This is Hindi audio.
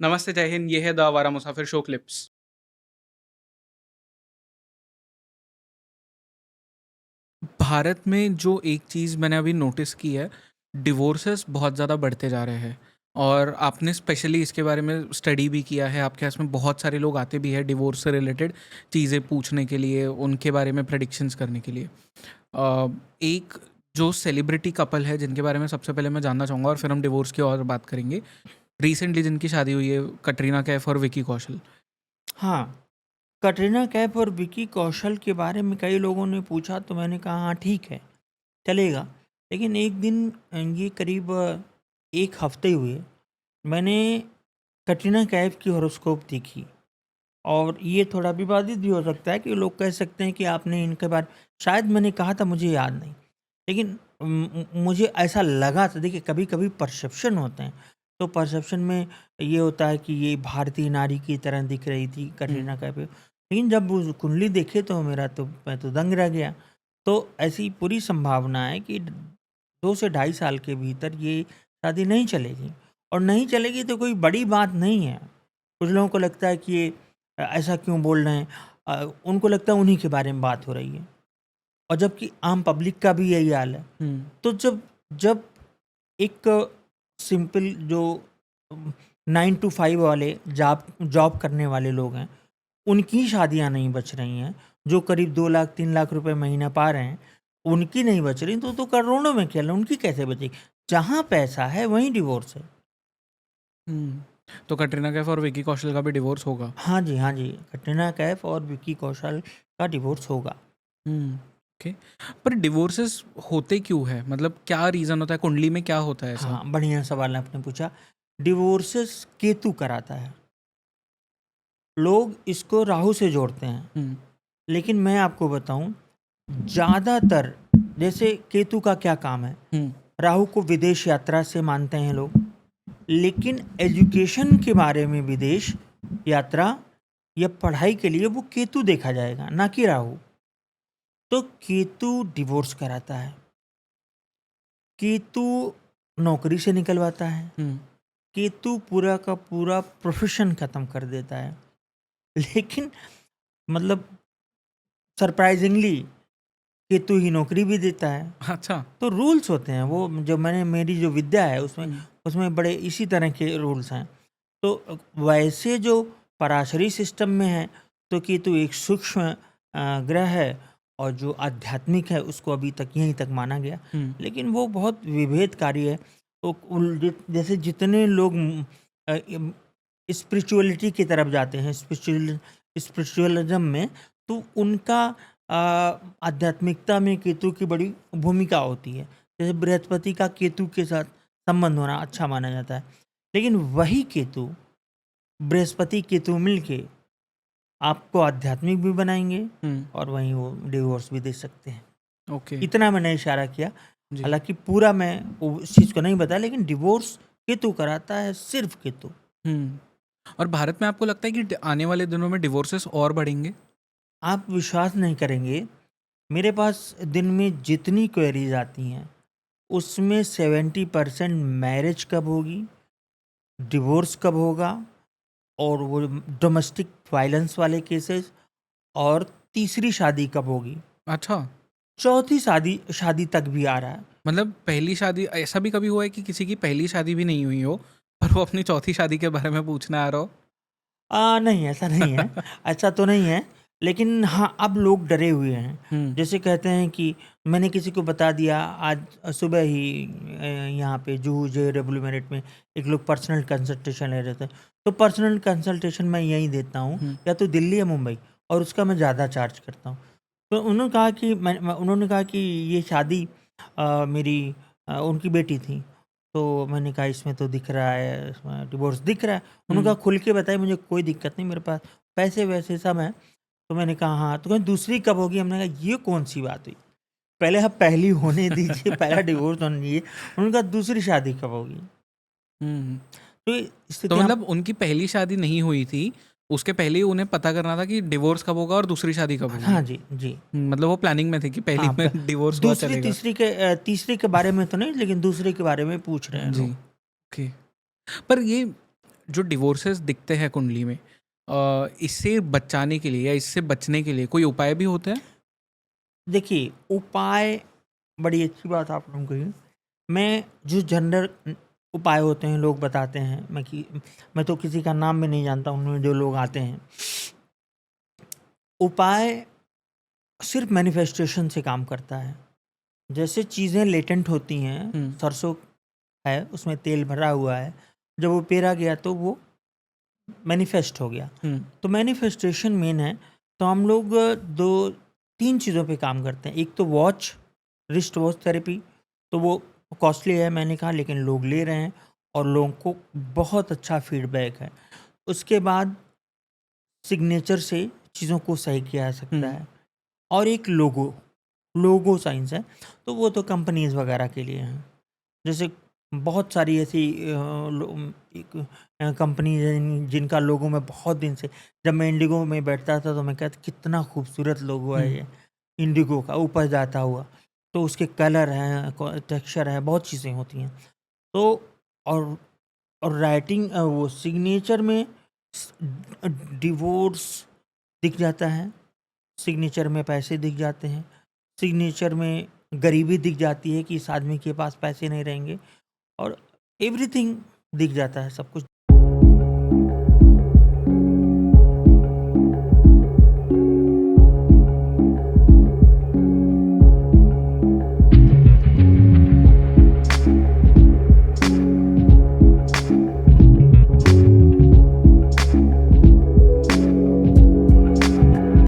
नमस्ते, जय हिंद, ये है द आवारा मुसाफिर शो क्लिप्स। भारत में जो एक चीज़ मैंने अभी नोटिस की है, डिवोर्सेस बहुत ज़्यादा बढ़ते जा रहे हैं और आपने स्पेशली इसके बारे में स्टडी भी किया है, आपके पास में बहुत सारे लोग आते भी हैं डिवोर्स से रिलेटेड चीज़ें पूछने के लिए, उनके बारे में प्रेडिक्शंस करने के लिए। एक जो सेलिब्रिटी कपल है जिनके बारे में सबसे पहले मैं जानना चाहूँगा और फिर हम डिवोर्स की और बात करेंगे। रिसेंटली जिनकी शादी हुई है, कटरीना कैफ और विकी कौशल। हाँ, कटरीना कैफ और विकी कौशल के बारे में कई लोगों ने पूछा तो मैंने कहा हाँ ठीक है, चलेगा। लेकिन एक दिन ये करीब 1 हफ्ते हुए, मैंने कटरीना कैफ की हॉरोस्कोप देखी और ये थोड़ा विवादित भी हो सकता है कि लोग कह सकते हैं कि आपने इनके बारे शायद मैंने कहा था, मुझे याद नहीं। लेकिन मुझे ऐसा लगा था, देखिए कभी-कभी परसेप्शन होते हैं, तो परसेप्शन में ये होता है कि ये भारतीय नारी की तरह दिख रही थी कटरीना कैफ। लेकिन जब वो कुंडली देखे तो मैं तो दंग रह गया। तो ऐसी पूरी संभावना है कि 2 से ढाई साल के भीतर ये शादी नहीं चलेगी और नहीं चलेगी तो कोई बड़ी बात नहीं है। कुछ लोगों को लगता है कि ये ऐसा क्यों बोल रहे हैं? उनको लगता है उन्हीं के बारे में बात हो रही है और जबकि आम पब्लिक का भी यही हाल है। तो जब जब एक सिंपल जो 9 टू 5 वाले जॉब जॉब करने वाले लोग हैं, उनकी शादियां नहीं बच रही हैं, जो करीब 2 लाख 3 लाख रुपए महीना पा रहे हैं, उनकी नहीं बच रही, तो करोड़ों में खेल रहे हैं, उनकी कैसे बचेगी? जहाँ पैसा है वहीं डिवोर्स है। तो कटरीना कैफ और विकी कौशल का भी डिवोर्स होगा। हाँ जी, हाँ जी, कटरीना कैफ और विकी कौशल का डिवोर्स होगा। ओके। पर डिवोर्सेस होते क्यों है, मतलब क्या रीज़न होता है, कुंडली में क्या होता है ऐसा? हाँ, बढ़िया सवाल आपने पूछा। डिवोर्सेस केतु कराता है। लोग इसको राहु से जोड़ते हैं, हम्म, लेकिन मैं आपको बताऊं, ज़्यादातर जैसे केतु का क्या काम है, हम्म, राहु को विदेश यात्रा से मानते हैं लोग, लेकिन एजुकेशन के बारे में विदेश यात्रा या पढ़ाई के लिए वो केतु देखा जाएगा, ना कि राहु। तो केतु डिवोर्स कराता है, केतु नौकरी से निकलवाता है, हम्म, केतु पूरा का पूरा प्रोफेशन खत्म कर देता है। लेकिन मतलब सरप्राइजिंगली केतु ही नौकरी भी देता है। अच्छा। तो रूल्स होते हैं, वो जो मैंने मेरी जो विद्या है उसमें हम्म, उसमें बड़े इसी तरह के रूल्स हैं। तो वैसे जो पराशरी सिस्टम में है, तो केतु एक सूक्ष्म ग्रह है और जो आध्यात्मिक है उसको अभी तक यहीं तक माना गया। लेकिन वो बहुत विभेदकारी है। तो जैसे जितने लोग स्पिरिचुअलिटी की तरफ जाते हैं, स्पिरिचुअलिज्म में, तो उनका आध्यात्मिकता में केतु की बड़ी भूमिका होती है। जैसे बृहस्पति का केतु के साथ संबंध होना अच्छा माना जाता है। लेकिन वही केतु, बृहस्पति केतु मिलके आपको आध्यात्मिक भी बनाएंगे और वहीं वो डिवोर्स भी दे सकते हैं। ओके। इतना मैंने इशारा किया। जी। हालांकि पूरा मैं उस चीज़ को नहीं बताया, लेकिन डिवोर्स केतु कराता है, सिर्फ केतु। और भारत में आपको लगता है कि आने वाले दिनों में डिवोर्सेस और बढ़ेंगे? आप विश्वास नहीं करेंगे, मेरे पास दिन में जितनी क्वेरीज आती हैं उसमें 70% मैरिज कब होगी, डिवोर्स कब होगा, और वो डोमेस्टिक वायलेंस वाले केसेस, और तीसरी शादी कब होगी, अच्छा। चौथी शादी शादी तक भी आ रहा है। मतलब पहली शादी, ऐसा भी कभी हुआ है कि किसी की पहली शादी भी नहीं हुई हो पर वो अपनी चौथी शादी के बारे में पूछना आ रहा हो? नहीं, ऐसा नहीं है, ऐसा तो नहीं है। लेकिन हाँ, अब लोग डरे हुए हैं। जैसे कहते हैं कि मैंने किसी को बता दिया, आज सुबह ही यहाँ पे जुहू JW मेरठ में एक लोग पर्सनल कंसल्टेशन ले रहे थे। तो पर्सनल कंसल्टेशन मैं यहीं देता हूँ, या तो दिल्ली या मुंबई, और उसका मैं ज़्यादा चार्ज करता हूँ। तो उन्होंने कहा कि ये शादी मेरी उनकी बेटी थी। तो मैंने कहा इसमें तो दिख रहा है, इसमें डिवोर्स दिख रहा है। उन्होंने कहा खुल के बताइए, मुझे कोई दिक्कत नहीं, मेरे पास पैसे वैसे सब हैं। तो मैंने कहा हाँ। तो कहें दूसरी कब होगी? हमने कहा ये कौन सी बात हुई, पहले आप पहली होने दीजिए, पहला डिवोर्स होने दीजिए। उन्होंने कहा दूसरी शादी कब होगी? हम्म। तो ये तो स्थिति मतलब उनकी पहली शादी नहीं हुई थी, उसके पहले ही उन्हें पता करना था कि डिवोर्स कब होगा और दूसरी शादी कब होगी। हाँ जी, जी। मतलब वो प्लानिंग में थे कि पहली हाँ, में डिवोर्स हुआ दूसरी चलेगा। तीसरी के बारे में तो नहीं, लेकिन दूसरे के बारे में पूछ रहे हैं जी। लोग। ओके। पर ये जो डिवोर्सेस दिखते हैं कुंडली में, इससे बचाने के लिए या इससे बचने के लिए कोई उपाय भी होते हैं? देखिए, उपाय बड़ी अच्छी बात आपने कही। मैं जो जनरल उपाय होते हैं लोग बताते हैं, मैं तो किसी का नाम भी नहीं जानता उनमें जो लोग आते हैं। उपाय सिर्फ मैनिफेस्टेशन से काम करता है। जैसे चीज़ें लेटेंट होती हैं, सरसों है उसमें तेल भरा हुआ है, जब वो पेरा गया तो वो मैनिफेस्ट हो गया। तो मैनिफेस्टेशन मेन है। तो हम लोग 2-3 चीज़ों पे काम करते हैं। एक तो वॉच, रिस्ट वॉच थेरेपी, तो वो कॉस्टली है मैंने कहा, लेकिन लोग ले रहे हैं और लोगों को बहुत अच्छा फीडबैक है। उसके बाद सिग्नेचर से चीज़ों को सही किया जा सकता है। और एक लोगो साइंस है, तो वो तो कंपनीज वगैरह के लिए हैं। जैसे बहुत सारी ऐसी कंपनीज हैं जिनका लोगो मैं बहुत दिन से, जब मैं इंडिगो में बैठता था तो मैं कहता कितना खूबसूरत लोगो है ये इंडिगो का, ऊपर जाता हुआ। तो उसके कलर हैं, टेक्सचर है, बहुत चीज़ें होती हैं। तो और राइटिंग, वो सिग्नेचर में डिवोर्स दिख जाता है, सिग्नेचर में पैसे दिख जाते हैं, सिग्नेचर में गरीबी दिख जाती है कि इस आदमी के पास पैसे नहीं रहेंगे, और एवरीथिंग दिख जाता है, सब कुछ